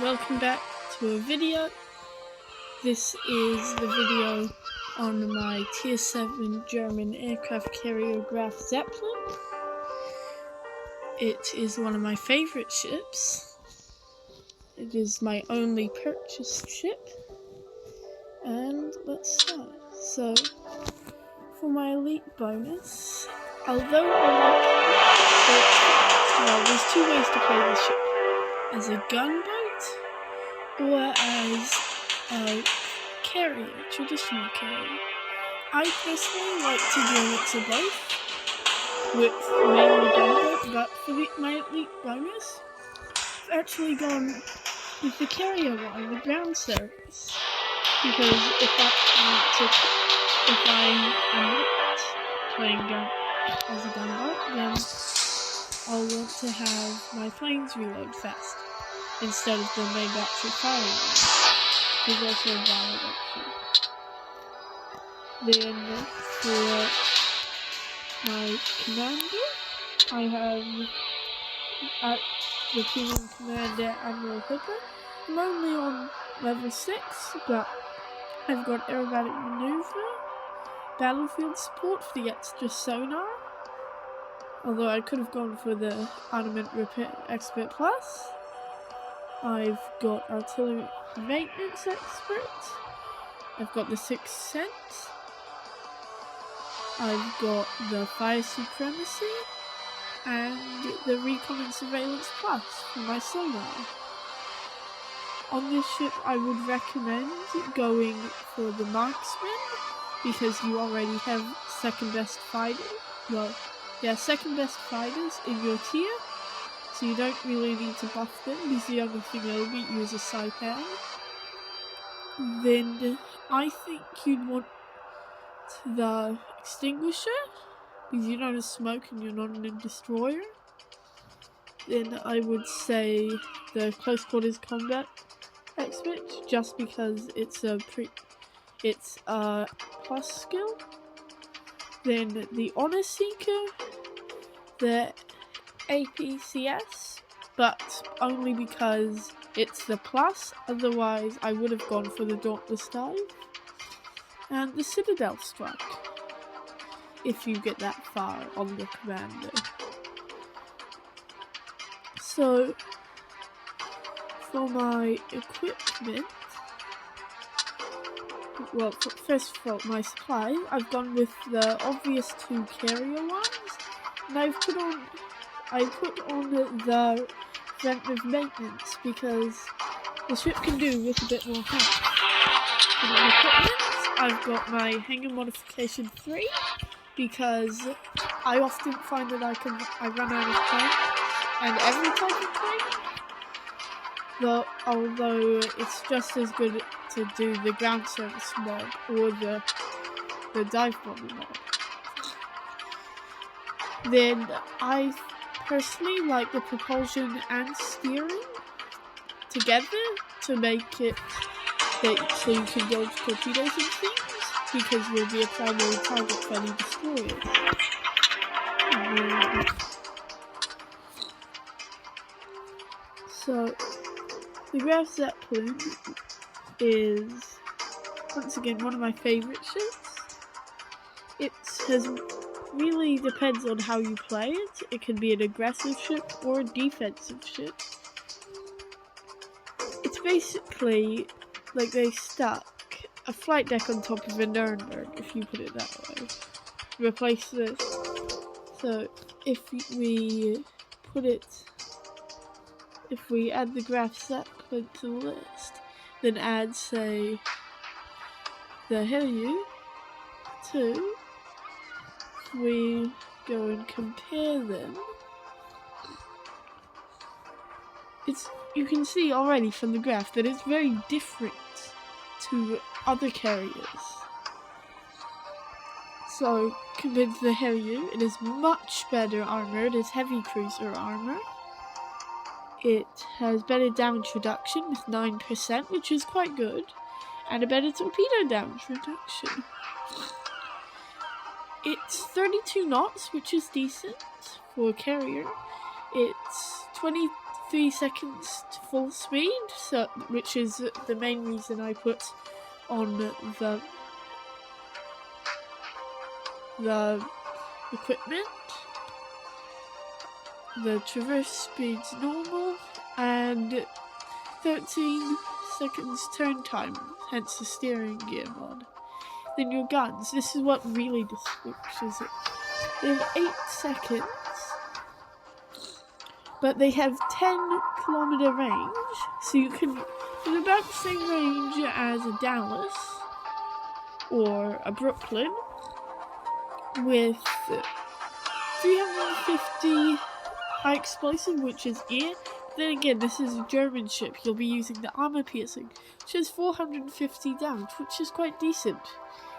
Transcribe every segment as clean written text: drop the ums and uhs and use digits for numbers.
welcome back to a video. This is the video on my Tier 7 German aircraft carrier Graf Zeppelin. It is one of my favorite ships. It is my only purchased ship. And let's start. So, for my elite bonus, although there's two ways to play this ship. As a gunboat, or as a carrier, traditional carrier. I personally like to do a mix of both, with mainly gunboat, but for my elite bonus, I've actually gone with the carrier one, the ground service. Because if I am not playing as a gunboat, then I'll want to have my planes reload fast, instead of the main battery firing. There's also a valid option. Then for my commander, I have at the team commander Admiral Hipper. I'm only on level 6, but I've got aerobatic maneuver, battlefield support for the extra sonar. Although I could have gone for the armament repair expert plus. I've got artillery maintenance expert. I've got the sixth sense. I've got the fire supremacy and the recon and surveillance plus for my sonar. On this ship, I would recommend going for the marksman because you already have second best fighters. Well, yeah, second best fighters in your tier. So you don't really need to buff them, because the only thing they'll beat you is a Saipan. Then I think you'd want the extinguisher, because you don't have smoke and you're not in a destroyer. Then I would say the close quarters combat expert, just because it's a plus skill. Then the honor seeker, the APCS, but only because it's the plus, otherwise I would have gone for the Dauntless Dive. And the Citadel Strike, if you get that far on the commander. So, for my equipment, well, first of all, my supply, I've gone with the obvious two carrier ones, and I put on the preventive maintenance because the ship can do with a bit more help. For my equipment, I've got my hangar modification 3 because I often find that I run out of planes and every type of plane. Although it's just as good to do the ground service mod or the dive bomber mod. Then I personally like the propulsion and steering together to make it so you can dodge torpedoes and things, because you'll be a primary target for any destroyers. So the Graf Zeppelin is once again one of my favorite ships. It really depends on how you play it. It can be an aggressive ship or a defensive ship. It's basically like they stuck a flight deck on top of a Nuremberg, if you put it that way. Replace this. So if we add the Graf Zeppelin to the list, then add, say, the Helyu to, we go and compare them. You can see already from the graph that it's very different to other carriers. So, compared to the Helyu, it is much better armor. It is heavy cruiser armor. It has better damage reduction with 9%, which is quite good, and a better torpedo damage reduction. It's 32 knots, which is decent for a carrier. It's 3 seconds to full speed, so which is the main reason I put on the equipment. The traverse speed's normal, and 13 seconds turn time, hence the steering gear mod. Then your guns, this is what really distinguishes it. They have 8 seconds, but they have 10-kilometer range, so you can, it's about the same range as a Dallas or a Brooklyn, with 350 high explosive, which is air. Then again, this is a German ship. You'll be using the armor piercing, which has 450 damage, which is quite decent,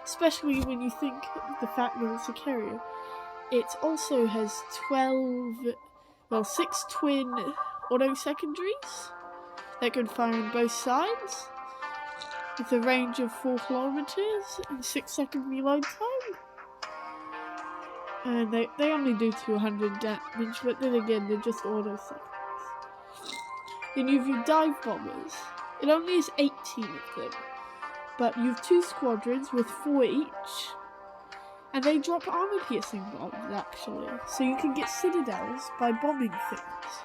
especially when you think the fact that it's a carrier. It also has 6 twin auto secondaries that can fire on both sides, with a range of 4 kilometers and 6-second reload time. And they only do 200 damage, but then again, they're just auto seconds. Then you have your dive bombers. It only has 18 of them, but you have 2 squadrons with 4 each, and they drop armor piercing bombs actually, so you can get citadels by bombing things.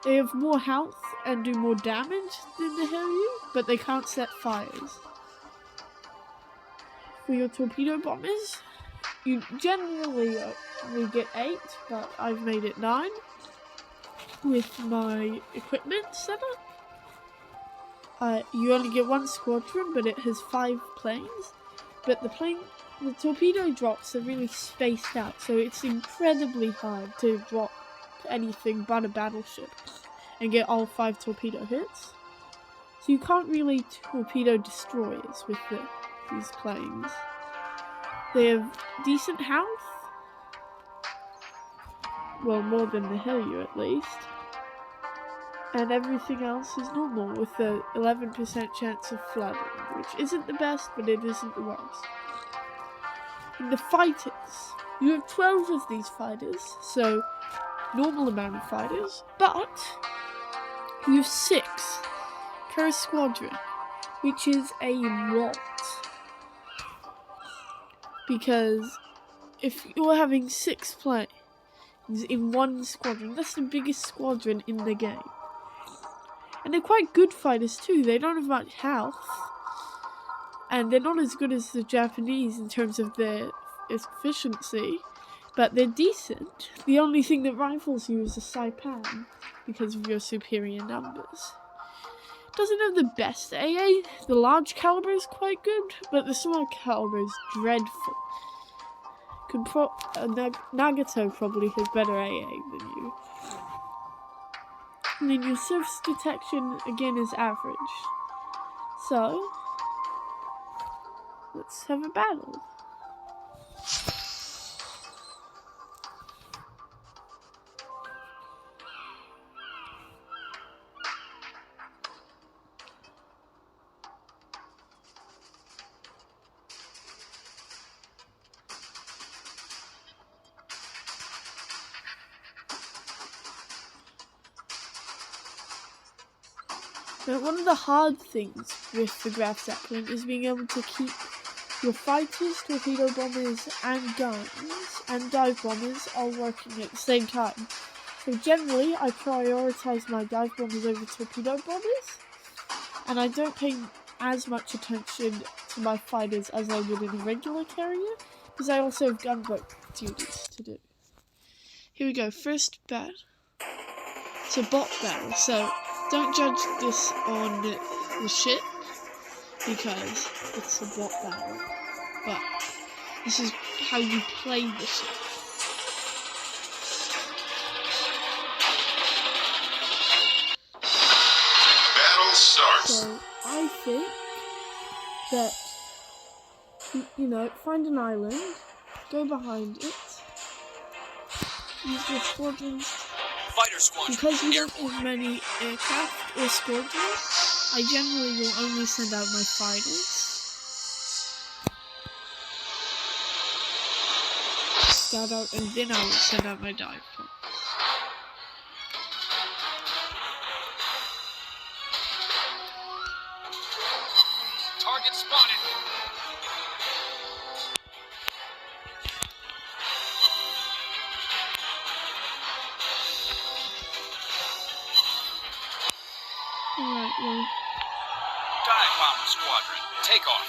They have more health and do more damage than the Harrier, but they can't set fires. For your torpedo bombers, you generally only get 8, but I've made it 9 with my equipment setup. You only get 1 squadron, but it has 5 planes. But the torpedo drops are really spaced out, so it's incredibly hard to drop anything but a battleship and get all 5 torpedo hits. So you can't really torpedo destroyers with these planes. They have decent health, well, more than the Harrier at least, and everything else is normal with the 11% chance of flooding, which isn't the best, but it isn't the worst. In the fighters, you have 12 of these fighters, so normal amount of fighters, but you have 6 per squadron, which is a lot. Because if you're having 6 planes in 1 squadron, that's the biggest squadron in the game. And they're quite good fighters too. They don't have much health, and they're not as good as the Japanese in terms of their efficiency, but they're decent. The only thing that rivals you is a Saipan because of your superior numbers. Doesn't have the best AA. The large caliber is quite good, but the small caliber is dreadful. Nagato probably has better AA than you. And then your surface detection again is average. So let's have a battle. But one of the hard things with the Graf Zeppelin is being able to keep your fighters, torpedo bombers, and guns, and dive bombers all working at the same time. So generally, I prioritize my dive bombers over torpedo bombers, and I don't pay as much attention to my fighters as I would in a regular carrier, because I also have gunboat duties to do. Here we go, first battle. It's a bot battle, so don't judge this on the ship, because it's a bot battle, but this is how you play the ship. Battle starts. So I think that, find an island, go behind it, use your squadrons. Fighter squadron. Because we don't have many aircraft or squadrons, I generally will only send out my fighters. Scout out, and then I will send out my dive bombers. Target spotted. Alright, well. Dive bomber squadron, take off.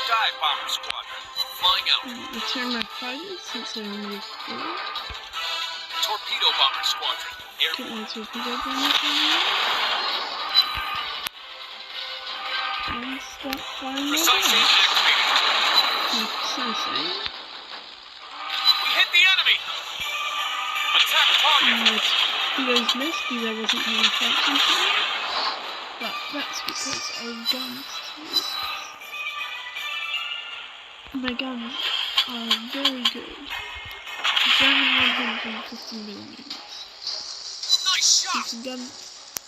Dive bomber squadron, flying out. Return my fighters since I only have 4. Torpedo bomber squadron, Get airborne. my torpedo bombers in there. And start firing my Precise aim guns. activated. My precise aim. We hit the enemy. Attack target. And my torpedoes missed because I wasn't paying attention to them. But that's because our guns. My guns are very good. German 150 millimeters. Nice shot.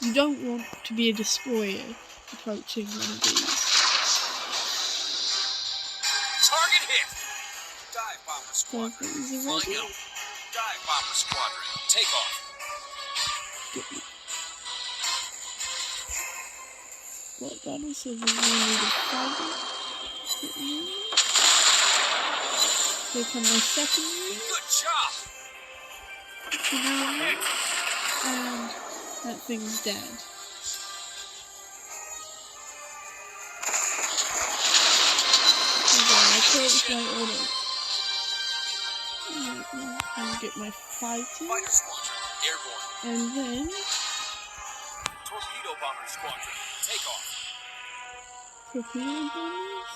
You don't want to be a destroyer approaching one of these. Target hit. Dive bomber So squadron, is it flying ready? out. Dive bomber squadron, take off. What battle? So we need a fighter. Here come my second unit. Good job. And that thing's dead. Okay, I closed my order. I'll get my fighter. Fighter squadron, airborne. And then Torpedo bomber squadron, take off. torpedo bombers.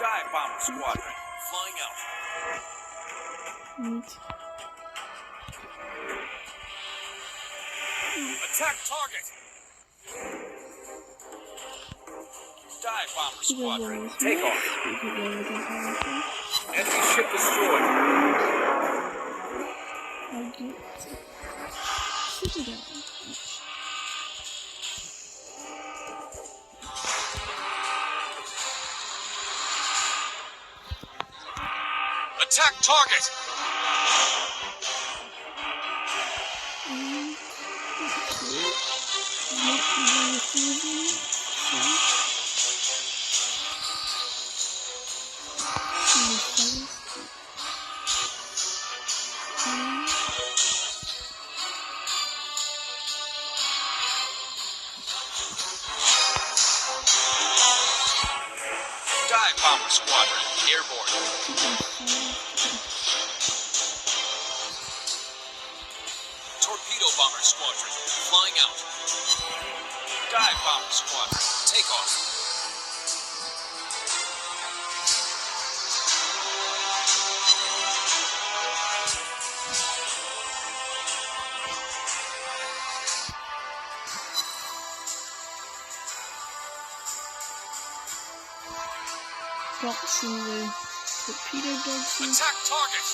Dive bomber squadron, flying out. Right. Attack target. Dive bomber squadron, take off. Enemy ship destroyed. I'll get Citadel. Attack target. Dive bomber squadron, airborne. Torpedo bomber squadron, flying out. Dive bomber squadron, take off. Box in the torpedo boxes. Attack target.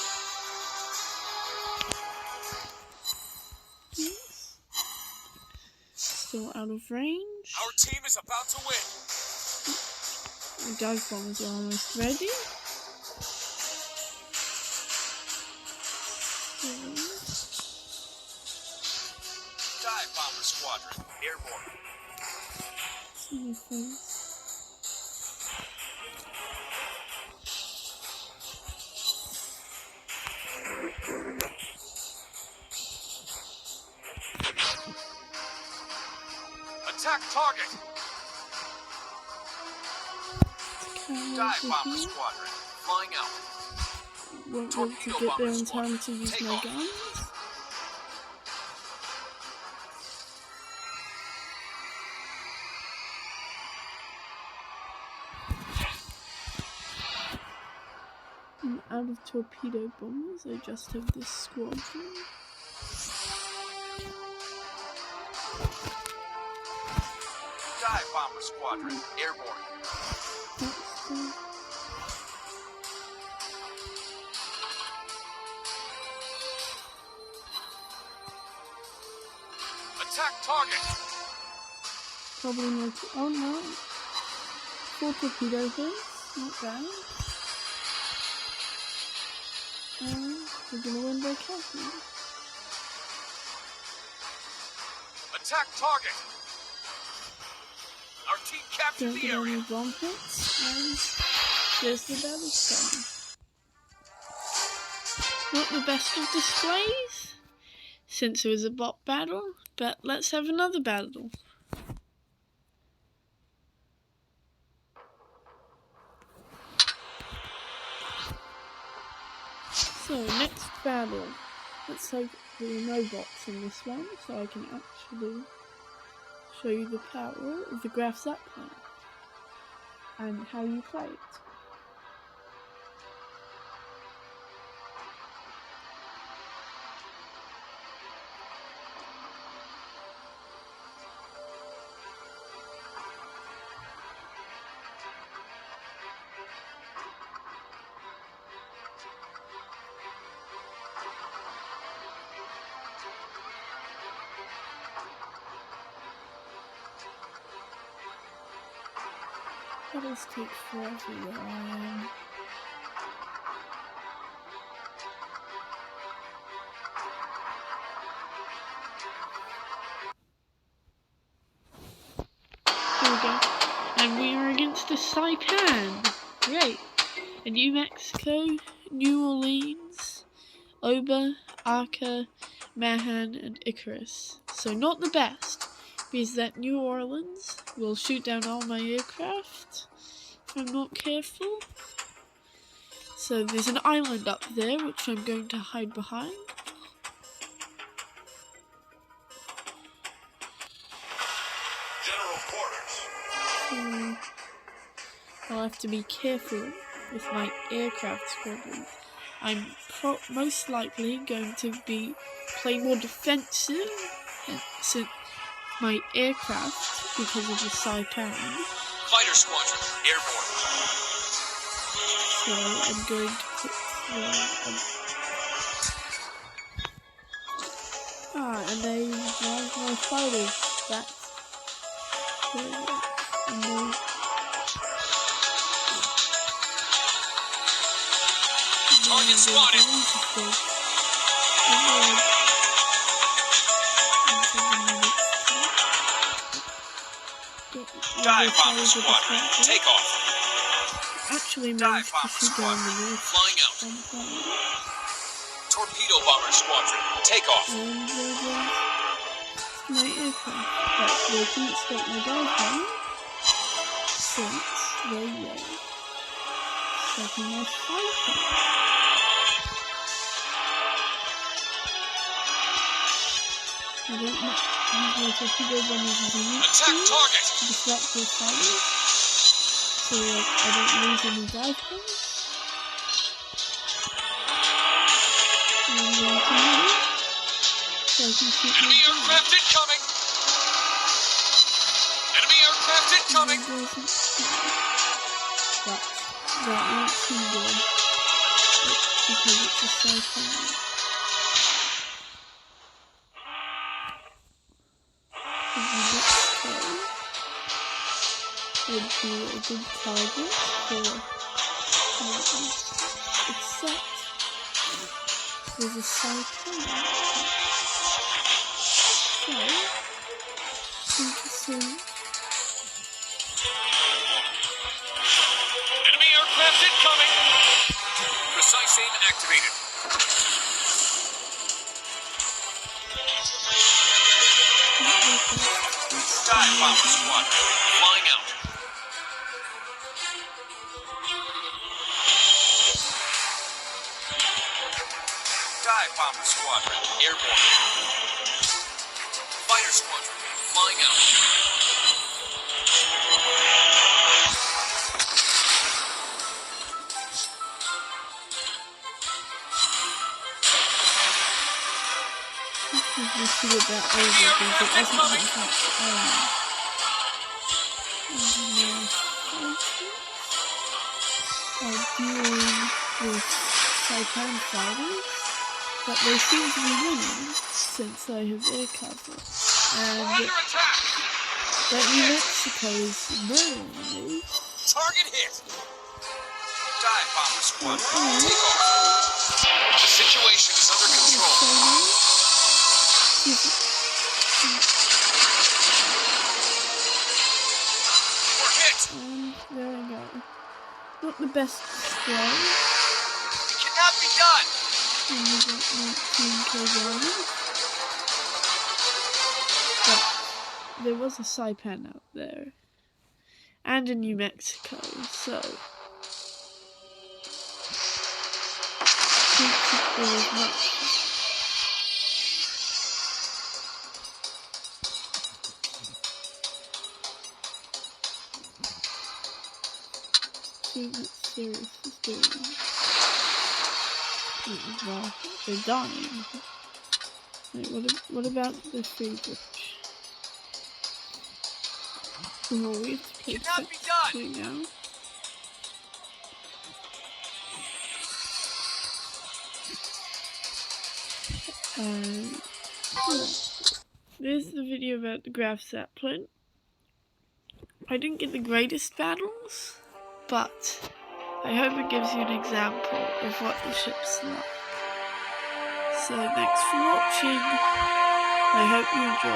Yes. Still out of range. Our team is about to win. The dive bombers are almost ready. Dive bomber squadron, airborne. See your face. Attack target. Dive bomber Here. squadron, flying out. Won't be able to get there in time to use Take my off. guns. I'm out of torpedo bombers, I just have this squadron. Dive bomber squadron, airborne. That's the... Attack target. Probably no... Oh no! 4 torpedo hits, not bad. And we're gonna win by counting. Attack target. Our team captured Don't the get area. any bomb hits, and there's the battle starting. Not the best of displays, since it was a bot battle, but let's have another battle. So, next battle. Let's hope there are no bots in this one, so I can actually show you the power of the Graf Zeppelin and how you play it. Battles take forever where I am. Here we go. And we are against the Saipan. Great. In New Mexico, New Orleans, Oba, Arca, Mahan, and Icarus. So not the best, because that New Orleans will shoot down all my aircraft if I'm not careful. So there's an island up there which I'm going to hide behind. General quarters. So I'll have to be careful with my aircraft squadron. I'm most likely going to play more defensive since my aircraft, because of the Saipan. Fighter squadron airborne. So I'm going to put and they have my fighters. That's and they Target spotted. Dive bomber squadron, take off. Actually Dive managed to bomber shoot down the squadron, roof. flying out. Torpedo bomber squadron, take off. And my aircraft, but they couldn't stop my dive bomb since they were stopping my fighter. I don't use my torpedo bombers as a weak Attack target. to distract their fighters, so I don't lose any dive bombs. And I'm going to move so I can shoot Enemy my aircraft incoming. Enemy aircraft incoming. That won't be good. Because it's a Saipan. Would be a good target for except there's a Saipan. So interesting. Enemy aircraft incoming. Precise aim activated. Dive bomber squadron, flying out. Dive bomber squadron, airborne. Fighter squadron, flying out. We should get that over because it doesn't have much are dealing with Saipan fighters, but they seem to be winning since I have air cover. And that New Mexico is murdering me. Target hit. Dive bomber squadron, take off. The situation is under control. the best display. It cannot be done. And we got 19k diamonds. But there was a Saipan out there. And in New Mexico, so I don't think there was much. See what Sirius is doing. Well, they're dying. Wait, what about the free bridge? Oh, we have to play Cannot be successfully now. There's the video about the Graf Zeppelin. I didn't get the greatest battles, but I hope it gives you an example of what the ship's like. So thanks for watching. I hope you enjoyed.